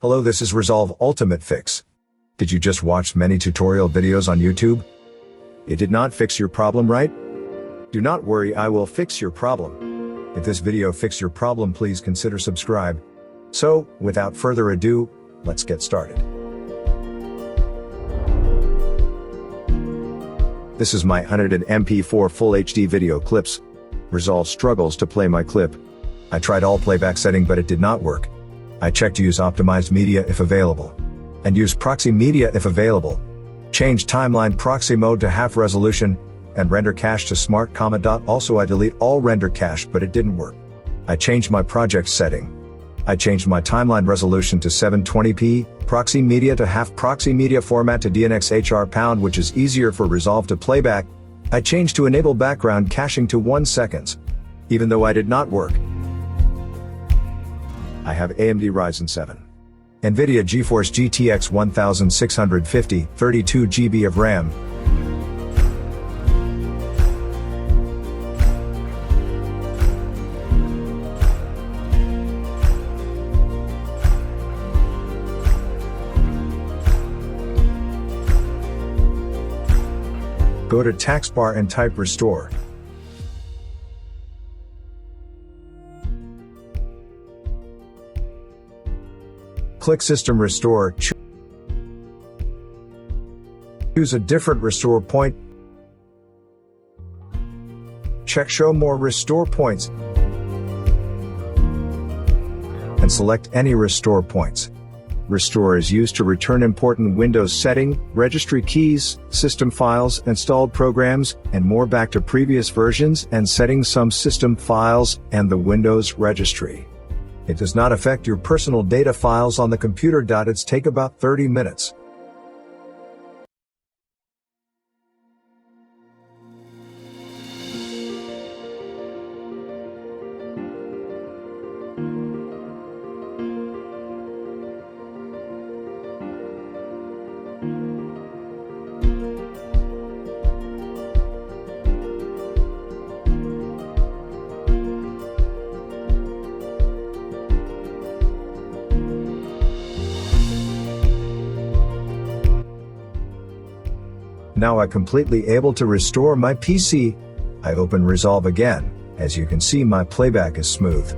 Hello, this is Resolve Ultimate Fix. Did you just watch many tutorial videos on YouTube? It did not fix your problem, right? Do not worry, I will fix your problem. If this video fixed your problem, please consider subscribe. So, without further ado, let's get started. This is my unedited MP4 Full HD video clips. Resolve struggles to play my clip. I tried all playback setting but it did not work. I checked use optimized media if available. And use proxy media if available. Change timeline proxy mode to half resolution, and render cache to smart, also I delete all render cache but it didn't work. I changed my project setting. I changed my timeline resolution to 720p, proxy media to half, proxy media format to DNxHR which is easier for Resolve to playback. I changed to enable background caching to 1 second. Even though I did not work. I have AMD Ryzen 7. NVIDIA GeForce GTX 1650, 32 GB of RAM. Go to taskbar and type restore. Click System Restore. Choose a different restore point. Check Show More Restore Points. And select any restore points. Restore is used to return important Windows setting, registry keys, system files, installed programs, and more back to previous versions and settings, some system files, and the Windows registry. It does not affect your personal data files on the computer. It's take about 30 minutes. Now I completely able to restore my PC. I open Resolve again. As you can see, my playback is smooth.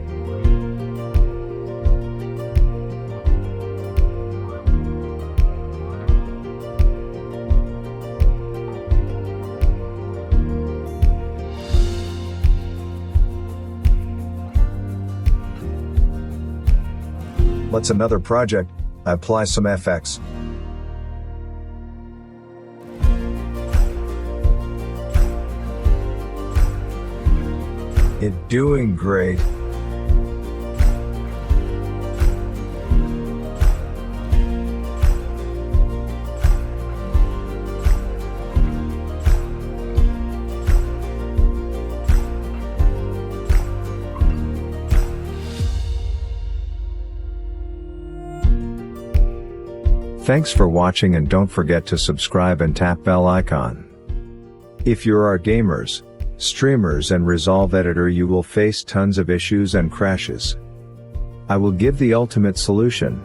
Let's another project. I apply some FX. It doing great. Thanks for watching and don't forget to subscribe and tap bell icon. If you are gamers, streamers and Resolve editor, you will face tons of issues and crashes. I will give the ultimate solution.